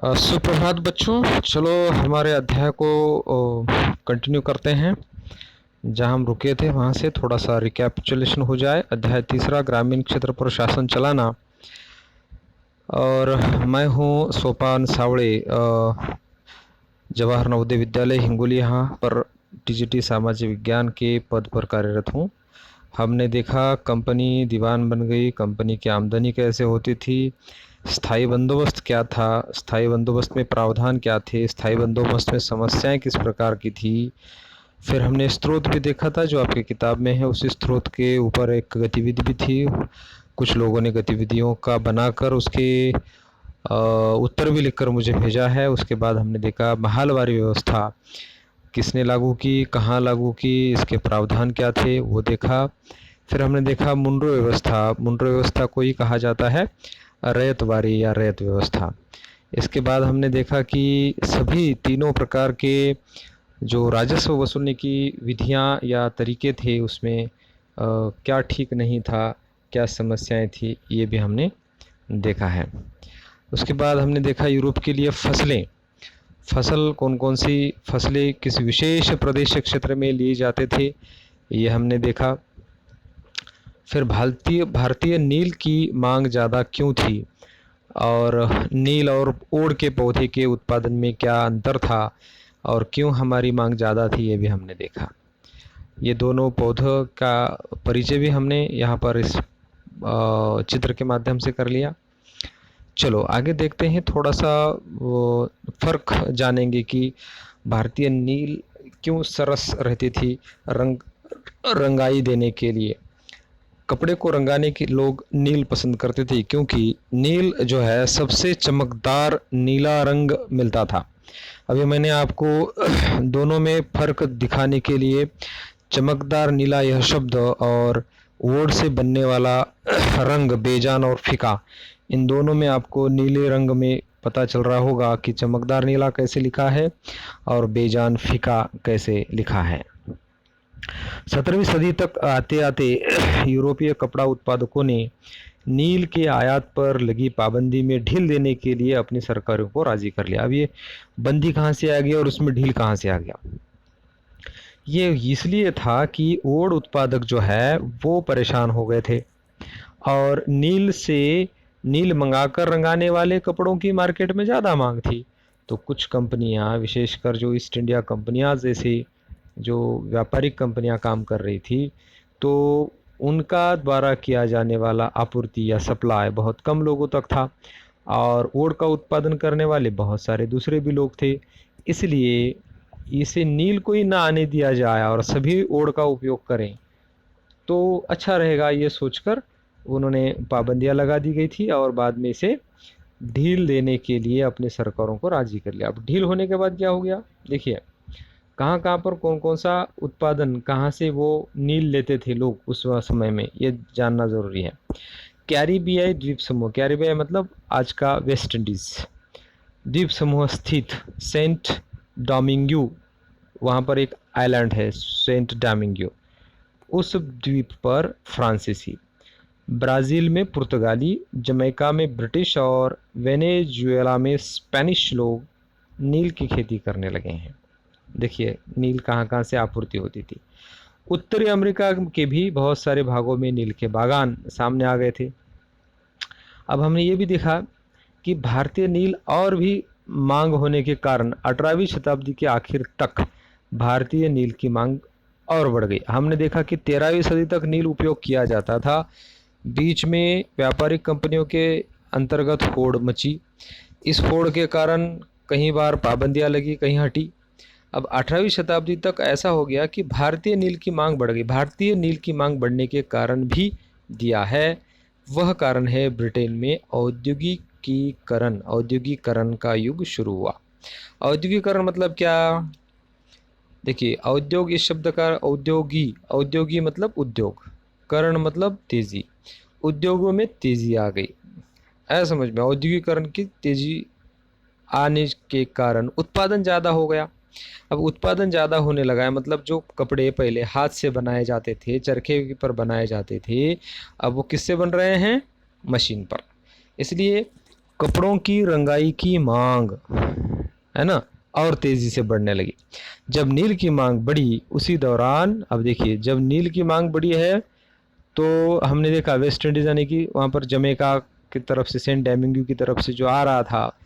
सुप्रभात बच्चों। चलो हमारे अध्याय को कंटिन्यू करते हैं। जहाँ हम रुके थे वहाँ से थोड़ा सा रिकैपिचुलेशन हो जाए। अध्याय तीसरा, ग्रामीण क्षेत्र पर शासन चलाना। और मैं हूँ सोपान सावड़े, जवाहर नवोदय विद्यालय हिंगोली, यहाँ पर टीजीटी सामाजिक विज्ञान के पद पर कार्यरत हूँ। हमने देखा कंपनी दीवान बन गई, कंपनी की आमदनी कैसे होती थी, स्थायी बंदोबस्त क्या था, स्थायी बंदोबस्त में प्रावधान क्या थे, स्थायी बंदोबस्त में समस्याएं किस प्रकार की थी। फिर हमने स्रोत भी देखा था जो आपकी किताब में है। उसी स्रोत के ऊपर एक गतिविधि भी थी, कुछ लोगों ने गतिविधियों का बनाकर उसके उत्तर भी लिखकर मुझे भेजा है। उसके बाद हमने देखा महालवारी व्यवस्था किसने लागू की, कहाँ लागू की, इसके प्रावधान क्या थे वो देखा। फिर हमने देखा मुंड्रो व्यवस्था। मुंड्रो व्यवस्था को ही कहा जाता है रैयतवारी या रैयत व्यवस्था। इसके बाद हमने देखा कि सभी तीनों प्रकार के जो राजस्व वसूलने की विधियां या तरीके थे उसमें क्या ठीक नहीं था, क्या समस्याएं थी, ये भी हमने देखा है। उसके बाद हमने देखा यूरोप के लिए फसलें, फसल कौन कौन सी फसलें किस विशेष प्रदेश क्षेत्र में लिए जाते थे, ये हमने देखा। फिर भारतीय भारतीय नील की मांग ज़्यादा क्यों थी, और नील और ओड़ के पौधे के उत्पादन में क्या अंतर था, और क्यों हमारी मांग ज़्यादा थी, ये भी हमने देखा। ये दोनों पौधों का परिचय भी हमने यहाँ पर इस चित्र के माध्यम से कर लिया। चलो आगे देखते हैं, थोड़ा सा वो फर्क जानेंगे कि भारतीय नील क्यों सरस रहती थी रंगाई देने के लिए। कपड़े को रंगाने के लोग नील पसंद करते थे क्योंकि नील जो है सबसे चमकदार नीला रंग मिलता था। अभी मैंने आपको दोनों में फर्क दिखाने के लिए चमकदार नीला यह शब्द और वोड से बनने वाला रंग बेजान और फीका, इन दोनों में आपको नीले रंग में पता चल रहा होगा कि चमकदार नीला कैसे लिखा है और बेजान फीका कैसे लिखा है। 17वीं सदी तक आते आते यूरोपीय कपड़ा उत्पादकों ने नील के आयात पर लगी पाबंदी में ढील देने के लिए अपनी सरकारों को राजी कर लिया। अब ये बंदी कहाँ से आ गई और उसमें ढील कहाँ से आ गया? ये इसलिए था कि ओड़ उत्पादक जो है वो परेशान हो गए थे और नील मंगाकर रंगाने वाले कपड़ों की मार्केट में ज़्यादा मांग थी। तो कुछ कंपनियां, विशेषकर जो ईस्ट इंडिया कंपनियां जैसी जो व्यापारिक कंपनियां काम कर रही थी, तो उनका द्वारा किया जाने वाला आपूर्ति या सप्लाई बहुत कम लोगों तक था और ओड़ का उत्पादन करने वाले बहुत सारे दूसरे भी लोग थे। इसलिए इसे नील को ही ना आने दिया जाए और सभी ओड़ का उपयोग करें तो अच्छा रहेगा, ये सोचकर उन्होंने पाबंदियां लगा दी गई थी और बाद में इसे ढील देने के लिए अपने सरकारों को राजी कर लिया। अब ढील होने के बाद क्या हो गया, देखिए कहाँ कहाँ पर कौन कौन सा उत्पादन, कहाँ से वो नील लेते थे लोग उस समय में, ये जानना ज़रूरी है। कैरिबियाई द्वीप समूह, कैरिबिया मतलब आज का वेस्ट इंडीज़, द्वीप समूह स्थित सेंट डोमिंगो, वहाँ पर एक आइलैंड है सेंट डोमिंगो, उस द्वीप पर फ्रांसीसी, ब्राज़ील में पुर्तगाली, जमैका में ब्रिटिश और वेनेजुएला में स्पेनिश लोग नील की खेती करने लगे हैं। देखिए नील कहाँ कहाँ से आपूर्ति होती थी। उत्तरी अमेरिका के भी बहुत सारे भागों में नील के बागान सामने आ गए थे। अब हमने ये भी देखा कि भारतीय नील और भी मांग होने के कारण 18वीं शताब्दी के आखिर तक भारतीय नील की मांग और बढ़ गई। हमने देखा कि 13वीं सदी तक नील उपयोग किया जाता था। बीच में व्यापारिक कंपनियों के अंतर्गत होड़ मची। इस होड़ के कारण कई बार पाबंदियां लगी, कहीं हटी। अब 18वीं शताब्दी तक ऐसा हो गया कि भारतीय नील की मांग बढ़ गई। भारतीय नील की मांग बढ़ने के कारण भी दिया है, वह कारण है ब्रिटेन में औद्योगिकरण का युग शुरू हुआ। औद्योगिकरण मतलब क्या? देखिए औद्योग इस शब्द का औद्योगी मतलब उद्योग, करण मतलब तेजी, उद्योगों में तेजी आ गई, ऐसा समझ में। औद्योगिकरण की तेजी आने के कारण उत्पादन ज़्यादा हो गया। अब उत्पादन ज़्यादा होने लगा है मतलब जो कपड़े पहले हाथ से बनाए जाते थे, चरखे पर बनाए जाते थे, अब वो किससे बन रहे हैं? मशीन पर। इसलिए कपड़ों की रंगाई की मांग, है ना, और तेजी से बढ़ने लगी। जब नील की मांग बढ़ी उसी दौरान, अब देखिए जब नील की मांग बढ़ी है तो हमने देखा वेस्ट इंडीज यानी कि वहाँ पर जमैका की तरफ से, सेंट डोमिंगो की तरफ से जो आ रहा था,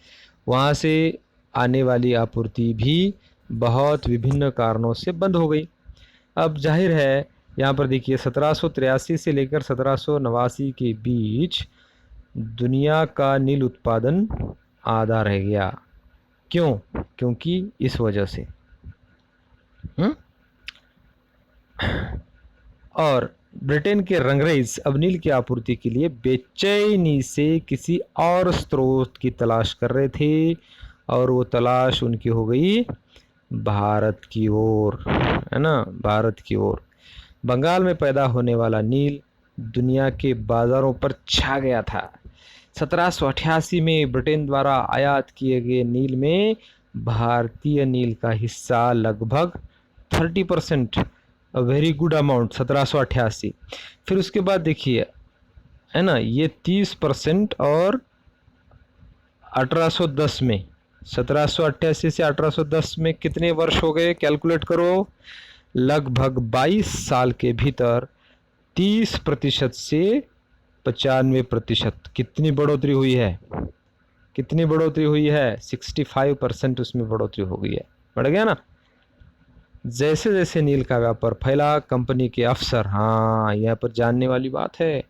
वहाँ से आने वाली आपूर्ति भी बहुत विभिन्न कारणों से बंद हो गई। अब जाहिर है यहाँ पर देखिए 1783 से लेकर 1789 के बीच दुनिया का नील उत्पादन आधा रह गया। क्यों? क्योंकि इस वजह से और ब्रिटेन के रंगरेज अब नील की आपूर्ति के लिए बेचैनी से किसी और स्रोत की तलाश कर रहे थे, और वो तलाश उनकी हो गई भारत की ओर, है ना, भारत की ओर। बंगाल में पैदा होने वाला नील दुनिया के बाजारों पर छा गया था। 1788 में ब्रिटेन द्वारा आयात किए गए नील में भारतीय नील का हिस्सा लगभग 30%, अ वेरी गुड अमाउंट, 1788। फिर उसके बाद देखिए, है ना, ये 30% और 1810 में, 1788 से 1810 में कितने वर्ष हो गए, कैलकुलेट करो। लगभग 22 साल के भीतर 30% से 95% कितनी बढ़ोतरी हुई है, कितनी बढ़ोतरी हुई है, 65% उसमें बढ़ोतरी हो गई है, बढ़ गया ना। जैसे जैसे नील का व्यापार फैला, कंपनी के अफसर, हाँ यहाँ पर जानने वाली बात है,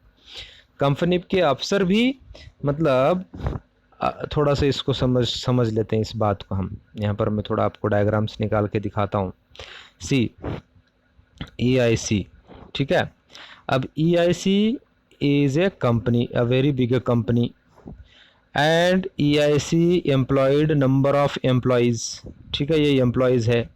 कंपनी के अफसर भी, मतलब थोड़ा सा इसको समझ लेते हैं इस बात को हम। यहाँ पर मैं थोड़ा आपको डायग्राम्स निकाल के दिखाता हूँ। सी EIC, ठीक है। अब EIC is a company, a very big company, and EIC employed number of employees, ठीक है, ये एम्प्लॉयज़ है।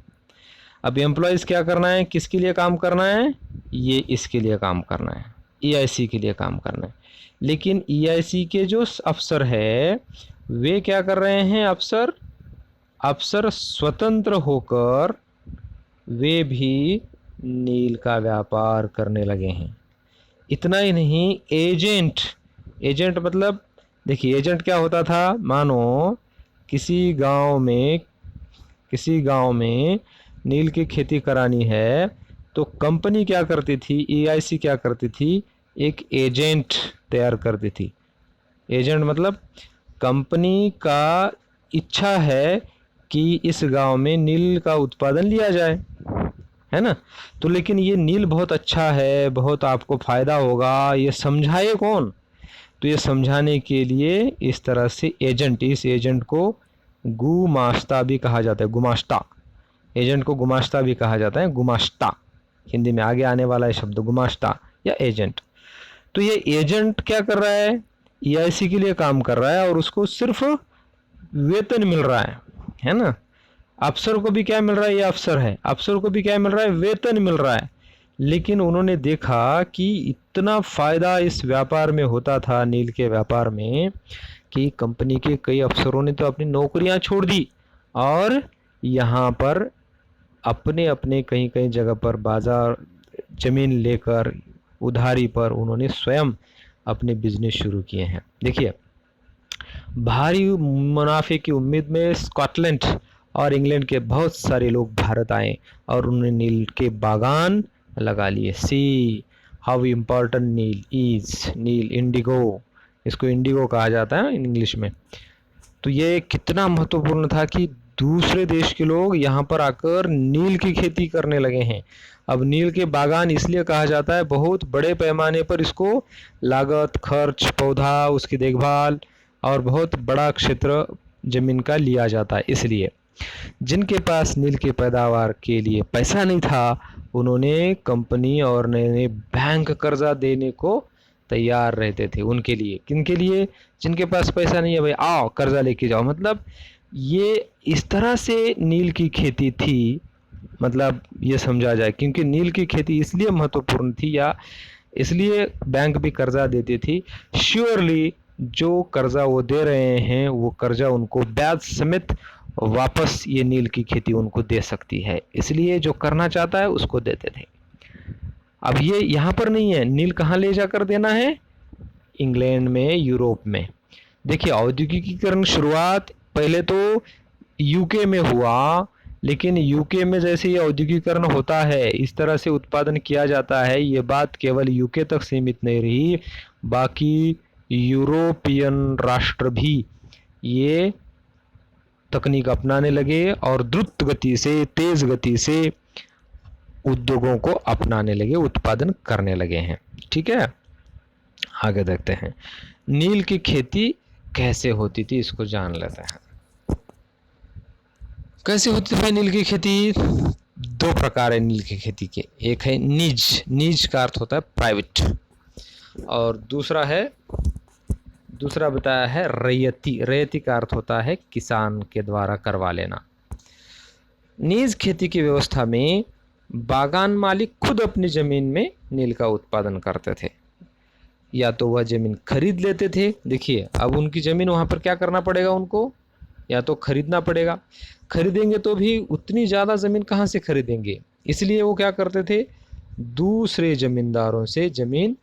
अब एम्प्लॉयज़ क्या करना है, किसके लिए काम करना है, ये इसके लिए काम करना है, EIC के लिए काम करना है। लेकिन EIC के जो अफसर है वे क्या कर रहे हैं, अफसर स्वतंत्र होकर वे भी नील का व्यापार करने लगे हैं। इतना ही नहीं, एजेंट मतलब देखिए एजेंट क्या होता था, मानो किसी गांव में नील की खेती करानी है तो कंपनी क्या करती थी, EIC क्या करती थी, एक एजेंट तैयार करती थी। एजेंट मतलब कंपनी का इच्छा है कि इस गांव में नील का उत्पादन लिया जाए, है ना, तो लेकिन ये नील बहुत अच्छा है, बहुत आपको फायदा होगा, ये समझाए कौन, तो ये समझाने के लिए इस तरह से इस एजेंट को गुमास्ता भी कहा जाता है, गुमास्ता, एजेंट को गुमास्ता भी कहा जाता है, गुमास्ता हिंदी में आगे आने वाला है शब्द गुमास्ता या एजेंट। तो ये एजेंट क्या कर रहा है, EIC के लिए काम कर रहा है और उसको सिर्फ वेतन मिल रहा है ना। अफसर को भी क्या मिल रहा है, ये अफसर है, अफसर को भी क्या मिल रहा है, वेतन मिल रहा है। लेकिन उन्होंने देखा कि इतना फायदा इस व्यापार में होता था, नील के व्यापार में, कि कंपनी के कई अफसरों ने तो अपनी नौकरियां छोड़ दी और यहाँ पर अपने अपने कहीं कहीं जगह पर बाजार जमीन लेकर उधारी पर उन्होंने स्वयं अपने बिजनेस शुरू किए हैं। देखिए भारी मुनाफे की उम्मीद में स्कॉटलैंड और इंग्लैंड के बहुत सारे लोग भारत आए और उन्होंने नील के बागान लगा लिए। सी हाउ इम्पोर्टेंट नील इज, नील इंडिगो, इसको इंडिगो कहा जाता है इंग्लिश में। तो ये कितना महत्वपूर्ण था कि दूसरे देश के लोग यहाँ पर आकर नील की खेती करने लगे हैं। अब नील के बागान इसलिए कहा जाता है, बहुत बड़े पैमाने पर इसको लागत, खर्च, पौधा, उसकी देखभाल और बहुत बड़ा क्षेत्र जमीन का लिया जाता है। इसलिए जिनके पास नील की पैदावार के लिए पैसा नहीं था उन्होंने कंपनी और नए नए बैंक कर्जा देने को तैयार रहते थे उनके लिए। किनके लिए, जिनके पास पैसा नहीं है, भाई आओ कर्जा लेके जाओ। मतलब ये इस तरह से नील की खेती थी, मतलब ये समझा जाए, क्योंकि नील की खेती इसलिए महत्वपूर्ण थी या इसलिए बैंक भी कर्जा देती थी, श्योरली जो कर्जा वो दे रहे हैं वो कर्जा उनको ब्याज समेत वापस ये नील की खेती उनको दे सकती है, इसलिए जो करना चाहता है उसको देते थे। अब ये यहाँ पर नहीं है, नील कहाँ ले जाकर देना है, इंग्लैंड में, यूरोप में। देखिए औद्योगिकीकरण शुरुआत पहले तो यूके में हुआ, लेकिन यूके में जैसे ये औद्योगिकरण होता है, इस तरह से उत्पादन किया जाता है, ये बात केवल यूके तक सीमित नहीं रही, बाकी यूरोपियन राष्ट्र भी ये तकनीक अपनाने लगे और द्रुत गति से, तेज गति से उद्योगों को अपनाने लगे, उत्पादन करने लगे हैं। ठीक है, आगे देखते हैं नील की खेती कैसे होती थी, इसको जान लेते हैं। कैसे होती थी भाई नील की खेती? दो प्रकार है नील की खेती के, एक है निज, निज का अर्थ होता है प्राइवेट, और दूसरा बताया है रैयती, रैयती का अर्थ होता है किसान के द्वारा करवा लेना। निज खेती की व्यवस्था में बागान मालिक खुद अपनी जमीन में नील का उत्पादन करते थे, या तो वह जमीन खरीद लेते थे। देखिए अब उनकी जमीन, वहां पर क्या करना पड़ेगा उनको, या तो खरीदना पड़ेगा, खरीदेंगे तो भी उतनी ज़्यादा ज़मीन कहाँ से खरीदेंगे, इसलिए वो क्या करते थे, दूसरे ज़मींदारों से ज़मीन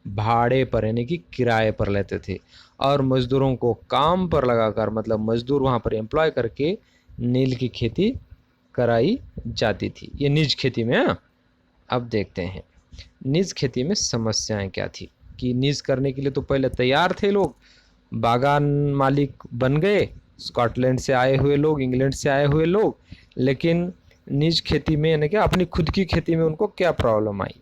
भाड़े पर यानी कि किराए पर लेते थे, और मज़दूरों को काम पर लगाकर, मतलब मज़दूर वहाँ पर एम्प्लॉय करके नील की खेती कराई जाती थी। ये निज खेती में। हाँ, अब देखते हैं निज खेती में समस्याएं क्या थी, कि निज करने के लिए तो पहले तैयार थे लोग, बागान मालिक बन गए, स्कॉटलैंड से आए हुए लोग, इंग्लैंड से आए हुए लोग, लेकिन निज खेती में यानी कि अपनी खुद की खेती में उनको क्या प्रॉब्लम आई,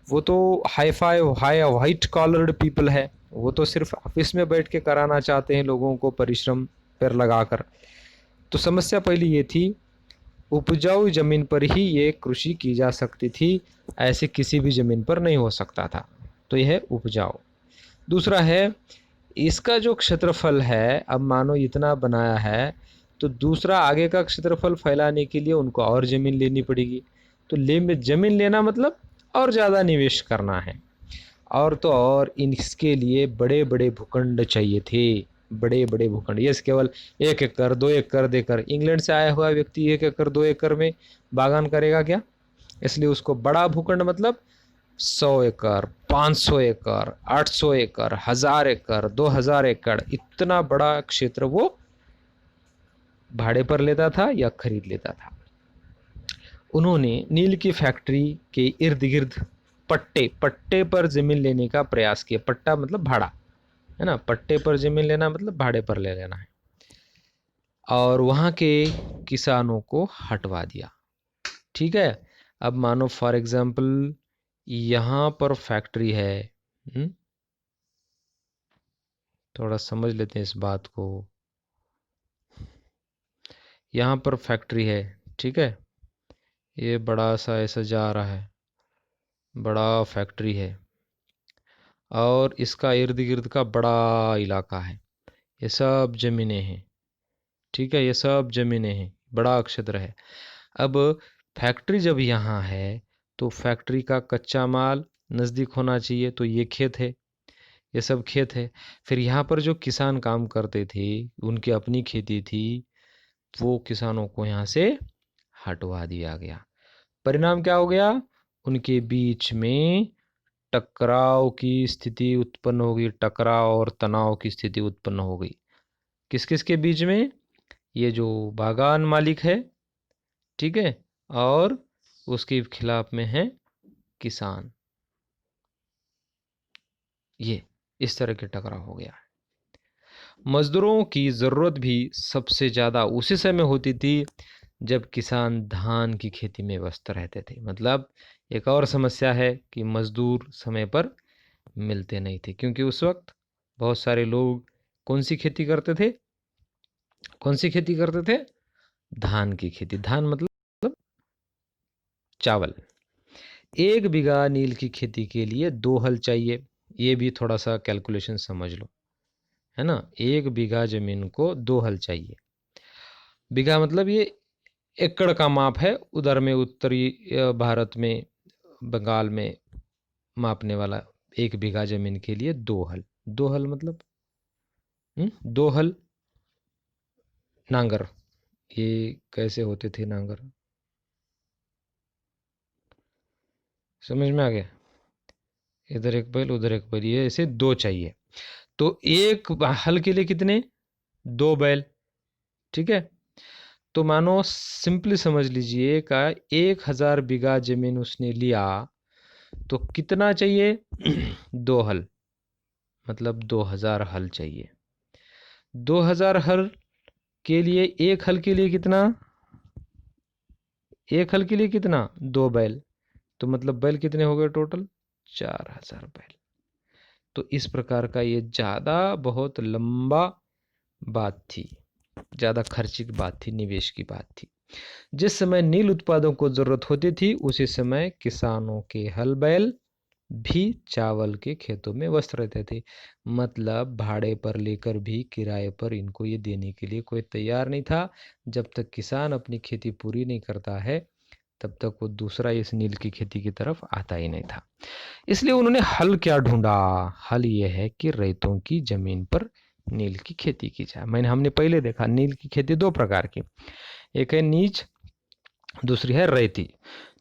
वो तो hi fi high white collared people है, वो तो सिर्फ ऑफिस में बैठ के कराना चाहते हैं लोगों को परिश्रम पर लगाकर। तो समस्या पहली ये थी, उपजाऊ जमीन पर ही ये कृषि की जा सकती थी, ऐसे किसी भी जमीन पर नहीं हो सकता था, तो यह है उपजाऊ। दूसरा है इसका जो क्षेत्रफल है, अब मानो इतना बनाया है, तो दूसरा आगे का क्षेत्रफल फैलाने के लिए उनको और ज़मीन लेनी पड़ेगी, तो ज़मीन लेना मतलब और ज़्यादा निवेश करना है, और तो और इसके लिए बड़े बड़े भूखंड चाहिए थे, बड़े बड़े भूखंड, ये केवल 1 एकड़ 2 एकड़ देकर इंग्लैंड से आया हुआ व्यक्ति 1 एकड़ 2 एकड़ में बागान करेगा क्या, इसलिए उसको बड़ा भूखंड मतलब 100 एकड़, 500 एकड़, 800 एकड़, 1000 एकड़, 2000 एकड़, इतना बड़ा क्षेत्र वो भाड़े पर लेता था या खरीद लेता था। उन्होंने नील की फैक्ट्री के इर्द गिर्द पट्टे पट्टे पर जमीन लेने का प्रयास किया। पट्टा मतलब भाड़ा, है ना, पट्टे पर जमीन लेना मतलब भाड़े पर ले लेना है, और वहाँ के किसानों को हटवा दिया। ठीक है, अब मानो फॉर एग्जाम्पल यहाँ पर फैक्ट्री है, थोड़ा समझ लेते हैं इस बात को। यहाँ पर फैक्ट्री है, ठीक है, ये बड़ा सा ऐसा जा रहा है, बड़ा फैक्ट्री है, और इसका इर्द गिर्द का बड़ा इलाका है, ये सब ज़मीनें हैं। ठीक है, ये सब ज़मीनें हैं, बड़ा क्षेत्र है। अब फैक्ट्री जब यहाँ है तो फैक्ट्री का कच्चा माल नज़दीक होना चाहिए, तो ये खेत है, ये सब खेत है। फिर यहाँ पर जो किसान काम करते थे, उनकी अपनी खेती थी, वो किसानों को यहाँ से हटवा दिया गया। परिणाम क्या हो गया, उनके बीच में टकराव की स्थिति उत्पन्न हो गई, टकराव और तनाव की स्थिति उत्पन्न हो गई। किस किस के बीच में, ये जो बागान मालिक है, ठीक है, और उसके खिलाफ में है किसान, ये इस तरह के टकराव हो गया। मजदूरों की ज़रूरत भी सबसे ज़्यादा उसी समय होती थी जब किसान धान की खेती में व्यस्त रहते थे। मतलब एक और समस्या है कि मजदूर समय पर मिलते नहीं थे, क्योंकि उस वक्त बहुत सारे लोग कौन सी खेती करते थे, कौन सी खेती करते थे, धान की खेती। धान मतलब चावल। 1 बीघा नील की खेती के लिए 2 हल चाहिए, ये भी थोड़ा सा कैलकुलेशन समझ लो, है ना। 1 बीघा जमीन को 2 हल चाहिए। बीघा मतलब ये एकड़ का माप है, उधर में उत्तरी भारत में, बंगाल में मापने वाला। 1 बीघा जमीन के लिए 2 हल, 2 हल मतलब 2 हल नांगर, ये कैसे होते थे नांगर, समझ में आ गया, इधर एक बैल उधर एक बैल, ये ऐसे 2 चाहिए। तो एक हल के लिए कितने, 2 बैल, ठीक है। तो मानो सिंपली समझ लीजिए का 1000 बीघा जमीन उसने लिया तो कितना चाहिए 2 हल, मतलब 2000 हल चाहिए। 2000 हल के लिए एक हल के लिए कितना, एक हल के लिए कितना, 2 बैल, तो मतलब बैल कितने हो गए टोटल, 4000 बैल। तो इस प्रकार का ये ज़्यादा बहुत लंबा बात थी, ज़्यादा खर्चे की बात थी, निवेश की बात थी। जिस समय नील उत्पादों को जरूरत होती थी उसी समय किसानों के हल बैल भी चावल के खेतों में व्यस्त रहते थे। मतलब भाड़े पर लेकर भी किराए पर इनको ये देने के लिए कोई तैयार नहीं था। जब तक किसान अपनी खेती पूरी नहीं करता है तब तक वो दूसरा इस नील की खेती की तरफ आता ही नहीं था। इसलिए उन्होंने हल क्या ढूंढा, हल ये है कि रैयतों की जमीन पर नील की खेती की जाए। हमने पहले देखा नील की खेती 2 प्रकार की, एक है नीच, दूसरी है रैयती।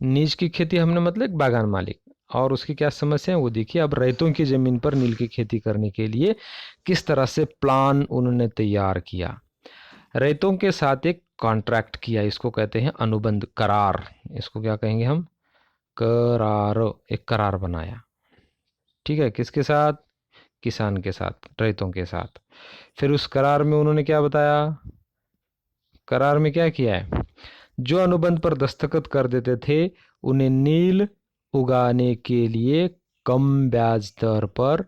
नीच की खेती हमने मतलब एक बागान मालिक, और उसकी क्या समस्या है वो देखिए। अब रैयतों की जमीन पर नील की खेती करने के लिए किस तरह से प्लान उन्होंने तैयार किया। रैयतों के साथ एक कॉन्ट्रैक्ट किया, इसको कहते हैं अनुबंध, करार, इसको क्या कहेंगे हम, करार, एक करार बनाया, ठीक है। किसके साथ, किसान के साथ, रैयतों के साथ। फिर उस करार में उन्होंने क्या बताया, करार में क्या किया है, जो अनुबंध पर दस्तखत कर देते थे उन्हें नील उगाने के लिए कम ब्याज दर पर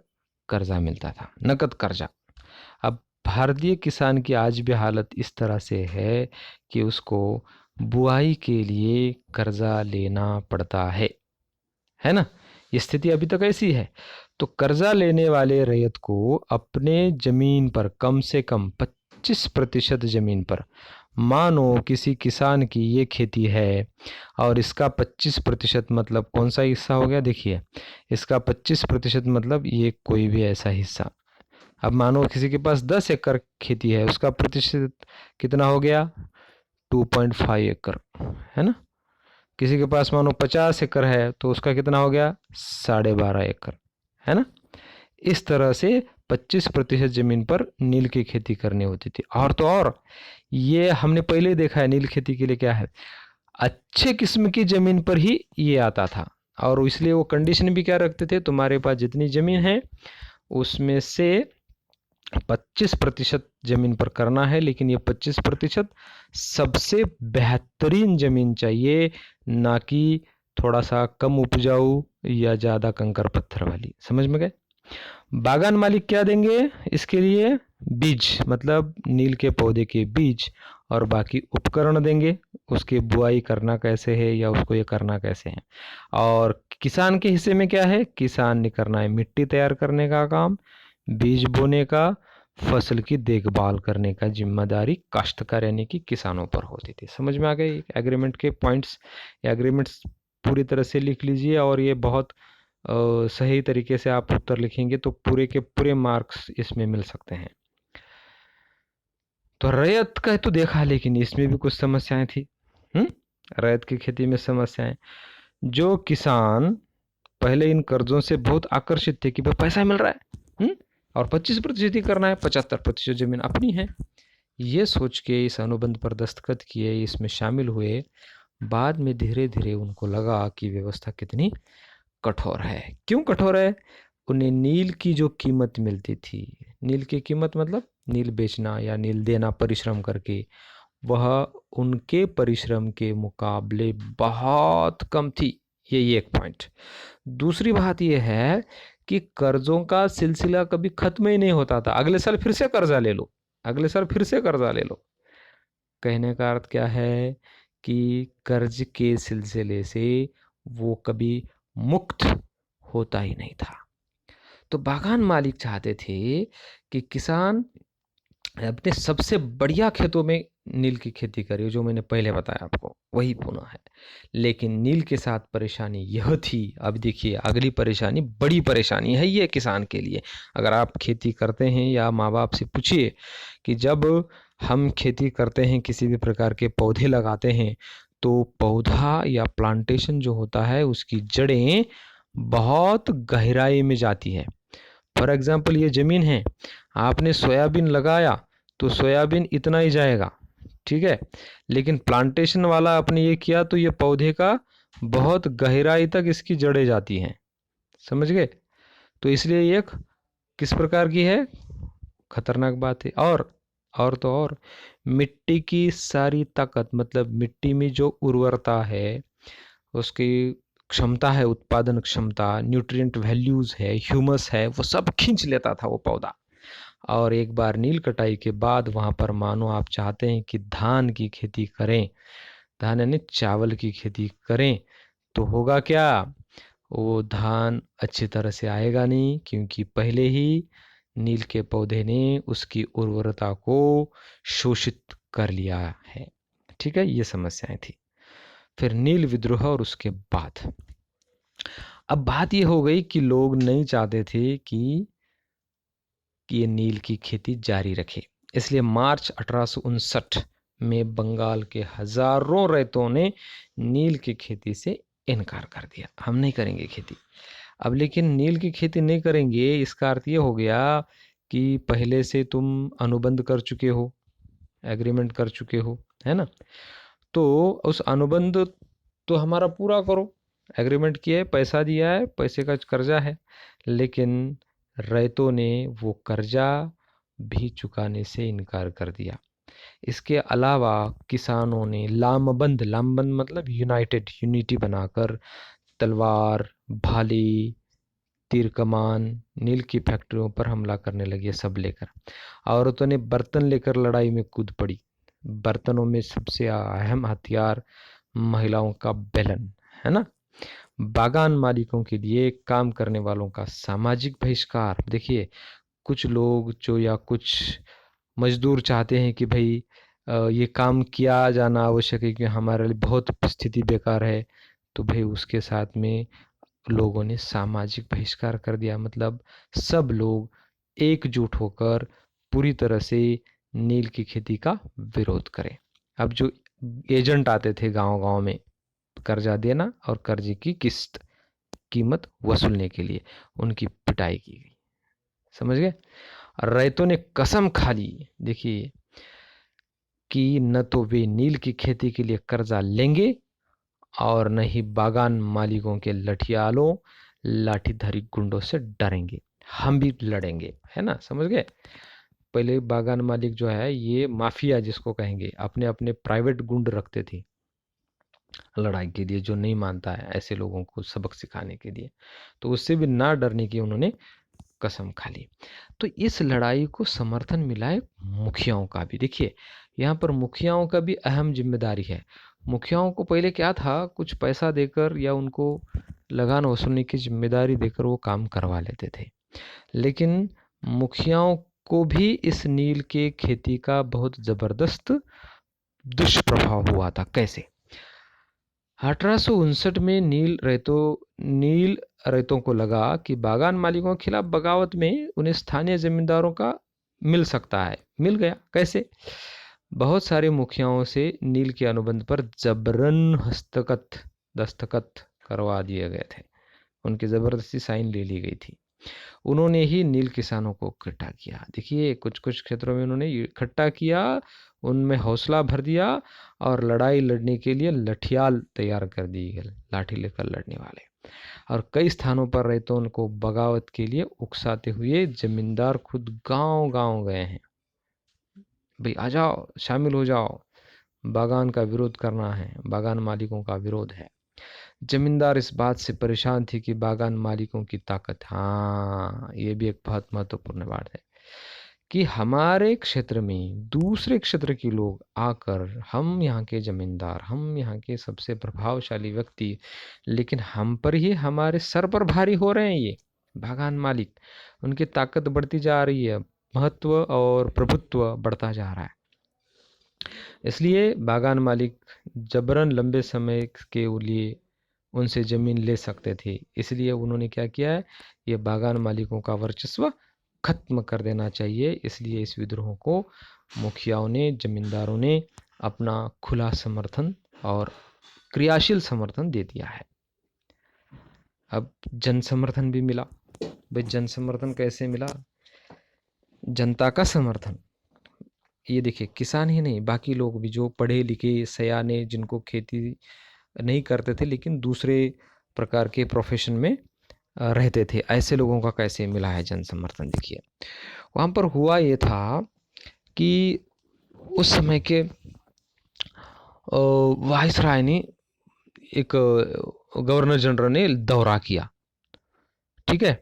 कर्जा मिलता था, नकद कर्जा। अब भारतीय किसान की आज भी हालत इस तरह से है कि उसको बुआई के लिए कर्जा लेना पड़ता है ना। ये स्थिति अभी तक ऐसी है। तो कर्जा लेने वाले रैयत को अपने जमीन पर कम से कम 25% जमीन पर, मानो किसी किसान की ये खेती है और इसका 25% मतलब कौन सा हिस्सा हो गया, देखिए इसका 25% मतलब ये कोई भी ऐसा हिस्सा। अब मानो किसी के पास 10 एकड़ खेती है, उसका प्रतिशत कितना हो गया, 2.5 एकड़, है ना। किसी के पास मानो 50 एकड़ है तो उसका कितना हो गया, 12.5 एकड़, है ना। इस तरह से 25% जमीन पर नील की खेती करनी होती थी। और तो और ये हमने पहले देखा है, नील खेती के लिए क्या है, अच्छे किस्म की जमीन पर ही ये आता था। और इसलिए वो कंडीशन भी क्या रखते थे, तुम्हारे पास जितनी जमीन है उसमें से 25% जमीन पर करना है, लेकिन ये 25% सबसे बेहतरीन जमीन चाहिए, ना कि थोड़ा सा कम उपजाऊ या ज़्यादा कंकर पत्थर वाली। समझ में गए। बागान मालिक क्या देंगे इसके लिए, बीज, मतलब नील के पौधे के बीज, और बाकी उपकरण देंगे, उसकी बुआई करना कैसे है या उसको ये करना कैसे है। और किसान के हिस्से में क्या है, किसान ने करना है मिट्टी तैयार करने का काम, बीज बोने का, फसल की देखभाल करने का जिम्मेदारी काश्तकार यानी कि किसानों पर होती थी। समझ में आ गए एग्रीमेंट के पॉइंट्स। एग्रीमेंट्स पूरी तरह से लिख लीजिए, और ये बहुत सही तरीके से आप उत्तर लिखेंगे तो पूरे के पूरे मार्क्स इसमें मिल सकते हैं। तो रैयत का तो देखा, लेकिन इसमें भी कुछ समस्याएं थी। रैयत की खेती में समस्याएं, जो किसान पहले इन कर्जों से बहुत आकर्षित थे कि भाई पैसा मिल रहा है, और 25% ही करना है, 75% जमीन अपनी है, ये सोच के इस अनुबंध पर दस्तखत किए, इसमें शामिल हुए। बाद में धीरे धीरे उनको लगा कि व्यवस्था कितनी कठोर है। क्यों कठोर है, उन्हें नील की जो कीमत मिलती थी, नील की कीमत मतलब नील बेचना या नील देना परिश्रम करके, वह उनके परिश्रम के मुकाबले बहुत कम थी। ये एक पॉइंट। दूसरी बात यह है कि कर्जों का सिलसिला कभी खत्म ही नहीं होता था, अगले साल फिर से कर्जा ले लो, अगले साल फिर से कर्जा ले लो। कहने का अर्थ क्या है कि कर्ज के सिलसिले से वो कभी मुक्त होता ही नहीं था। तो बागान मालिक चाहते थे कि किसान अपने सबसे बढ़िया खेतों में नील की खेती करे, जो मैंने पहले बताया आपको वही पुनः है। लेकिन नील के साथ परेशानी यह थी, अब देखिए अगली परेशानी, बड़ी परेशानी है ये किसान के लिए। अगर आप खेती करते हैं या माँ बाप से पूछिए कि जब हम खेती करते हैं, किसी भी प्रकार के पौधे लगाते हैं, तो पौधा या प्लांटेशन जो होता है उसकी जड़ें बहुत गहराई में जाती है। फॉर एग्जाम्पल ये ज़मीन है, आपने सोयाबीन लगाया तो सोयाबीन इतना ही जाएगा, ठीक है। लेकिन प्लांटेशन वाला आपने ये किया तो ये पौधे का बहुत गहराई तक इसकी जड़ें जाती हैं, समझ गए। तो इसलिए ये एक किस प्रकार की है, खतरनाक बात है। और तो और मिट्टी की सारी ताकत, मतलब मिट्टी में जो उर्वरता है, उसकी क्षमता है, उत्पादन क्षमता, न्यूट्रिएंट वैल्यूज है, ह्यूमस है, वो सब खींच लेता था वो पौधा। और एक बार नील कटाई के बाद वहां पर मानो आप चाहते हैं कि धान की खेती करें, धान यानी चावल की खेती करें, तो होगा क्या, वो धान अच्छी तरह से आएगा नहीं, क्योंकि पहले ही नील के पौधे ने उसकी उर्वरता को शोषित कर लिया है, ठीक है। ये समस्याएं थी। फिर नील विद्रोह और उसके बाद अब बात ये हो गई कि लोग नहीं चाहते थे कि ये नील की खेती जारी रखे। इसलिए मार्च 1859 में बंगाल के हजारों रैतों ने नील की खेती से इनकार कर दिया, हम नहीं करेंगे खेती। अब लेकिन नील की खेती नहीं करेंगे, इसका अर्थ ये हो गया कि पहले से तुम अनुबंध कर चुके हो, एग्रीमेंट कर चुके हो, है ना। तो उस अनुबंध तो हमारा पूरा करो, एग्रीमेंट किया है, पैसा दिया है, पैसे का कर्जा है। लेकिन रैतों ने वो कर्जा भी चुकाने से इनकार कर दिया। इसके अलावा किसानों ने लामबंद, लामबंद मतलब यूनाइटेड, यूनिटी बनाकर तलवार, भाले, तीर कमान, नील की फैक्ट्रियों पर हमला करने लगे, सब लेकर। औरतों ने बर्तन लेकर लड़ाई में कूद पड़ी। बर्तनों में सबसे अहम हथियार महिलाओं का बेलन, है ना। बागान मालिकों के लिए काम करने वालों का सामाजिक बहिष्कार। देखिए, कुछ लोग जो या कुछ मजदूर चाहते हैं कि भाई ये काम किया जाना आवश्यक है कि हमारे लिए बहुत स्थिति बेकार है, तो भाई उसके साथ में लोगों ने सामाजिक बहिष्कार कर दिया। मतलब सब लोग एकजुट होकर पूरी तरह से नील की खेती का विरोध करें। अब जो एजेंट आते थे गांव गांव में कर्जा देना और कर्जे की किस्त कीमत वसूलने के लिए, उनकी पिटाई की गई, समझ गए। रैतों ने कसम खा ली, देखिए, कि न तो वे नील की खेती के लिए कर्जा लेंगे और न ही बागान मालिकों के लठियालों, लाठीधारी गुंडों से डरेंगे, हम भी लड़ेंगे, है ना, समझ गए। पहले बागान मालिक जो है, ये माफिया जिसको कहेंगे, अपने अपने प्राइवेट गुंड रखते थे लड़ाई के लिए, जो नहीं मानता है ऐसे लोगों को सबक सिखाने के लिए। तो उससे भी ना डरने की उन्होंने कसम खा ली। तो इस लड़ाई को समर्थन मिला है मुखियाओं का भी। देखिए, यहाँ पर मुखियाओं का भी अहम जिम्मेदारी है। मुखियाओं को पहले क्या था, कुछ पैसा देकर या उनको लगान वसूलने की जिम्मेदारी देकर वो काम करवा लेते थे। लेकिन मुखियाओं को भी इस नील के खेती का बहुत जबरदस्त दुष्प्रभाव हुआ था। कैसे? 1859 में नील रैतों को लगा कि बागान मालिकों के खिलाफ बगावत में उन्हें स्थानीय जमींदारों का मिल सकता है। मिल गया, कैसे? बहुत सारे मुखियाओं से नील के अनुबंध पर जबरन दस्तखत करवा दिए गए थे, उनकी जबरदस्ती साइन ले ली गई थी। उन्होंने ही नील किसानों को इकट्ठा किया। देखिए, कुछ कुछ क्षेत्रों में उन्होंने इकट्ठा किया, उनमें हौसला भर दिया और लड़ाई लड़ने के लिए लठियाल तैयार कर दिए गए, लाठी लेकर लड़ने वाले। और कई स्थानों पर रैतों को बगावत के लिए उकसाते हुए जमींदार खुद गांव गांव गए हैं, भाई आ जाओ, शामिल हो जाओ, बागान का विरोध करना है, बागान मालिकों का विरोध है। जमींदार इस बात से परेशान थे कि बागान मालिकों की ताकत, हाँ ये भी एक बहुत महत्वपूर्ण बात है, कि हमारे क्षेत्र में दूसरे क्षेत्र के लोग आकर, हम यहाँ के जमींदार, हम यहाँ के सबसे प्रभावशाली व्यक्ति, लेकिन हम पर ही, हमारे सर पर भारी हो रहे हैं ये बागान मालिक। उनकी ताकत बढ़ती जा रही है, महत्व और प्रभुत्व बढ़ता जा रहा है। इसलिए बागान मालिक जबरन लंबे समय के लिए उनसे ज़मीन ले सकते थे। इसलिए उन्होंने क्या किया है, ये बागान मालिकों का वर्चस्व खत्म कर देना चाहिए। इसलिए इस विद्रोह को मुखियाओं ने, जमींदारों ने अपना खुला समर्थन और क्रियाशील समर्थन दे दिया है। अब जन समर्थन भी मिला। भाई जन समर्थन कैसे मिला? जनता का समर्थन। ये देखिए, किसान ही नहीं, बाकी लोग भी जो पढ़े लिखे सयाने, जिनको खेती नहीं करते थे लेकिन दूसरे प्रकार के प्रोफेशन में रहते थे, ऐसे लोगों का कैसे मिला है जन समर्थन। देखिए, वहाँ पर हुआ ये था कि उस समय के वाइसराय ने एक गवर्नर जनरल ने दौरा किया। ठीक है,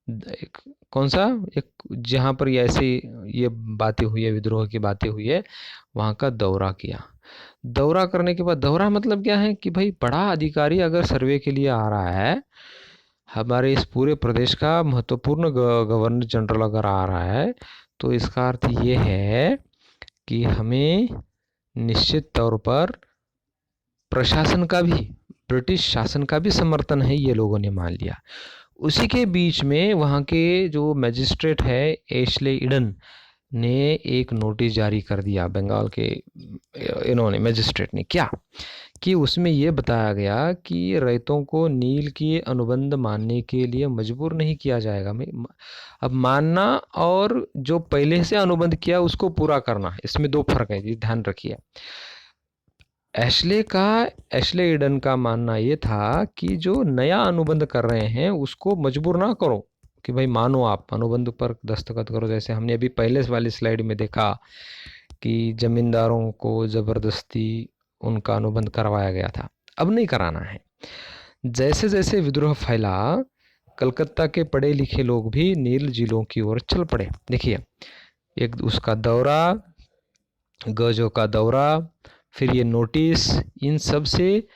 एक कौन सा, एक जहाँ पर ये ऐसे ये बातें हुई है, विद्रोह की बातें हुई है, वहाँ का दौरा किया। दौरा करने के बाद, दौरा मतलब क्या है कि भाई बड़ा अधिकारी अगर सर्वे के लिए आ रहा है, हमारे इस पूरे प्रदेश का महत्वपूर्ण गवर्नर जनरल अगर आ रहा है, तो इसका अर्थ ये है कि हमें निश्चित तौर पर प्रशासन का भी, ब्रिटिश शासन का भी समर्थन है, ये लोगों ने मान लिया। उसी के बीच में वहाँ के जो मजिस्ट्रेट है एशले ईडन ने एक नोटिस जारी कर दिया बंगाल के, इन्होंने मजिस्ट्रेट ने क्या कि उसमें ये बताया गया कि रैयतों को नील की अनुबंध मानने के लिए मजबूर नहीं किया जाएगा। अब मानना और जो पहले से अनुबंध किया उसको पूरा करना, इसमें दो फर्क है, ये ध्यान रखिए। एशले ईडन का मानना ये था कि जो नया अनुबंध कर रहे हैं उसको मजबूर ना करो कि भाई मानो, आप अनुबंध पर दस्तखत करो, जैसे हमने अभी पहले वाली स्लाइड में देखा कि जमींदारों को जबरदस्ती उनका अनुबंध करवाया गया था। अब नहीं कराना है। जैसे जैसे विद्रोह फैला, कलकत्ता के पढ़े लिखे लोग भी नील जिलों की ओर चल पड़े। देखिए, एक उसका दौरा, गजों का दौरा, फिर ये नोटिस, इन सब से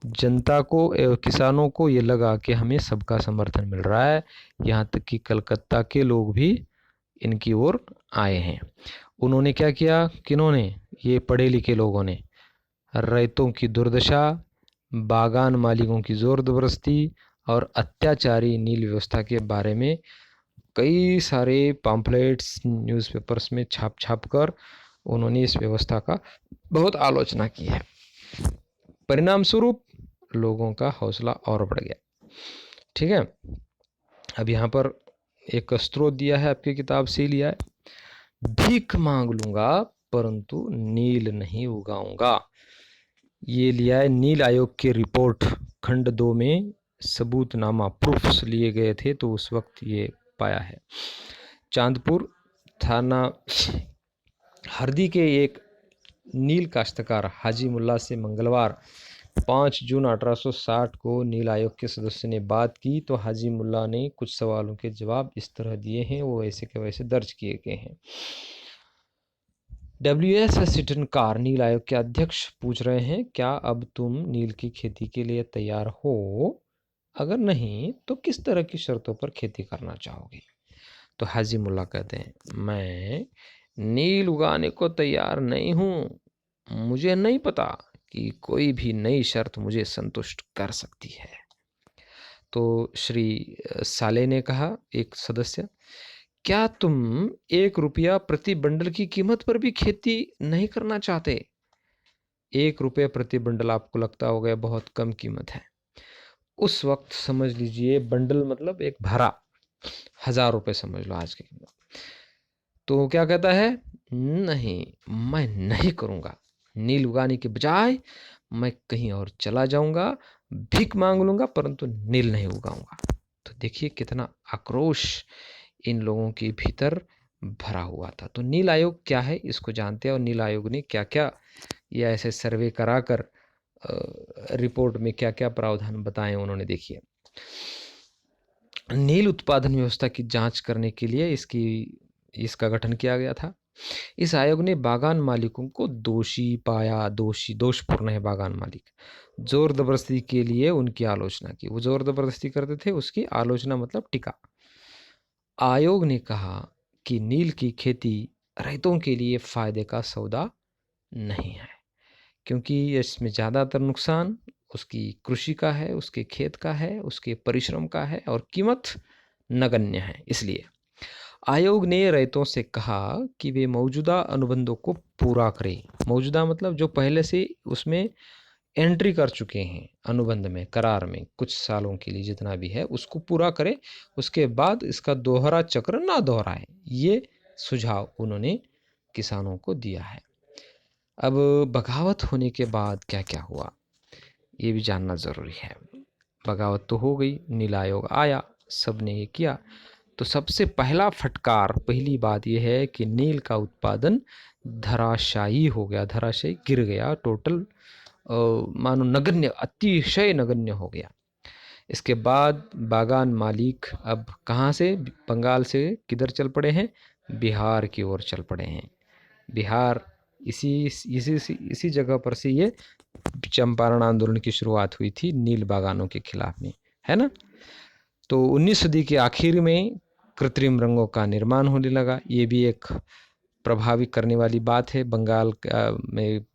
जनता को, किसानों को ये लगा कि हमें सबका समर्थन मिल रहा है। यहाँ तक कि कलकत्ता के लोग भी इनकी ओर आए हैं। उन्होंने क्या किया, किन्होंने, ये पढ़े लिखे लोगों ने रैयतों की दुर्दशा, बागान मालिकों की जोर जबरदस्ती और अत्याचारी नील व्यवस्था के बारे में कई सारे पम्फलेट्स न्यूज़पेपर्स में छाप छाप कर उन्होंने इस व्यवस्था का बहुत आलोचना की है। परिणाम स्वरूप लोगों का हौसला और बढ़ गया। ठीक है, अब यहाँ पर एक स्रोत दिया है, आपकी किताब से लिया है। भीख मांग लूंगा परंतु नील नहीं उगाऊंगा। ये लिया है नील आयोग की रिपोर्ट, खंड 2 में सबूतनामा, प्रूफ्स लिए गए थे, तो उस वक्त ये पाया है। चांदपुर थाना हरदी के एक नील काश्तकार हाजी मुल्ला से मंगलवार 5 जून 1860 को नील आयोग के सदस्य ने बात की, तो हाजी मुल्ला ने कुछ सवालों के जवाब इस तरह दिए हैं, वो ऐसे के वैसे दर्ज किए गए हैं। WS सिटनकार नील आयोग के अध्यक्ष पूछ रहे हैं, क्या अब तुम नील की खेती के लिए तैयार हो? अगर नहीं तो किस तरह की शर्तों पर खेती करना चाहोगे? तो हाजी मुल्ला कहते हैं, मैं नील उगाने को तैयार नहीं हूँ। मुझे नहीं पता कि कोई भी नई शर्त मुझे संतुष्ट कर सकती है। तो श्री साले ने कहा, एक सदस्य, क्या तुम 1 रुपया प्रति बंडल की कीमत पर भी खेती नहीं करना चाहते? 1 रुपये प्रति बंडल आपको लगता होगा बहुत कम कीमत है। उस वक्त समझ लीजिए बंडल मतलब एक भरा, 1000 रुपये समझ लो आज की कीमत। तो क्या कहता है, नहीं, मैं नहीं करूँगा। नील उगाने के बजाय मैं कहीं और चला जाऊँगा, भीख मांग लूँगा परंतु नील नहीं उगाऊँगा। तो देखिए कितना आक्रोश इन लोगों के भीतर भरा हुआ था। तो नील आयोग क्या है इसको जानते हैं, और नील आयोग ने क्या क्या या ऐसे सर्वे कराकर रिपोर्ट में क्या क्या प्रावधान बताए उन्होंने। देखिए, नील उत्पादन व्यवस्था की जांच करने के लिए इसका गठन किया गया था। इस आयोग ने बागान मालिकों को दोषी पाया, दोषपूर्ण है बागान मालिक, जोर जबरदस्ती के लिए उनकी आलोचना की। वो जोर जबरदस्ती करते थे, उसकी आलोचना मतलब टिका। आयोग ने कहा कि नील की खेती रैयतों के लिए फायदे का सौदा नहीं है, क्योंकि इसमें ज़्यादातर नुकसान उसकी कृषि का है, उसके खेत का है, उसके परिश्रम का है, और कीमत नगण्य है। इसलिए आयोग ने रैयतों से कहा कि वे मौजूदा अनुबंधों को पूरा करें। मौजूदा मतलब जो पहले से उसमें एंट्री कर चुके हैं अनुबंध में, करार में, कुछ सालों के लिए जितना भी है उसको पूरा करें, उसके बाद इसका दोहरा चक्र ना दोहराएं। ये सुझाव उन्होंने किसानों को दिया है। अब बगावत होने के बाद क्या क्या हुआ ये भी जानना ज़रूरी है। बगावत तो हो गई, नील आयोग आया, सब ने ये किया, तो सबसे पहला फटकार, पहली बात यह है कि नील का उत्पादन धराशायी हो गया, धराशायी गिर गया, टोटल मानो नगण्य, अतिशय नगण्य हो गया। इसके बाद बागान मालिक अब कहाँ से, बंगाल से किधर चल पड़े हैं, बिहार की ओर चल पड़े हैं। बिहार, इसी जगह पर से ये चंपारण आंदोलन की शुरुआत हुई थी नील बागानों के खिलाफ में, है ना। तो 19 सदी के आखिर में कृत्रिम रंगों का निर्माण होने लगा। ये भी एक प्रभावित करने वाली बात है। बंगाल में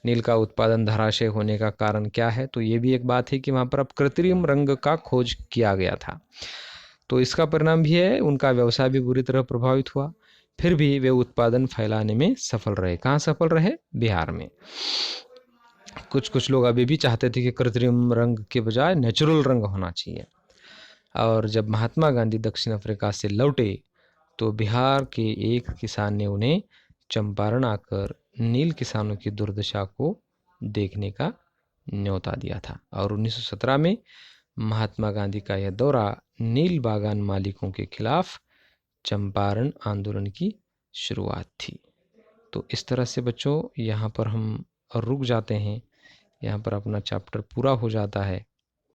नील का उत्पादन धराशय होने का कारण क्या है, तो ये भी एक बात है कि वहाँ पर अब कृत्रिम रंग का खोज किया गया था। तो इसका परिणाम भी है, उनका व्यवसाय भी बुरी तरह प्रभावित हुआ। फिर भी वे उत्पादन फैलाने में सफल रहे। कहाँ सफल रहे, बिहार में। कुछ लोग अभी भी चाहते थे कि कृत्रिम रंग के बजाय नेचुरल रंग होना चाहिए। और जब महात्मा गांधी दक्षिण अफ्रीका से लौटे तो बिहार के एक किसान ने उन्हें चंपारण आकर नील किसानों की दुर्दशा को देखने का न्योता दिया था। और 1917 में महात्मा गांधी का यह दौरा नील बागान मालिकों के खिलाफ चंपारण आंदोलन की शुरुआत थी। तो इस तरह से बच्चों यहाँ पर हम रुक जाते हैं, यहाँ पर अपना चैप्टर पूरा हो जाता है।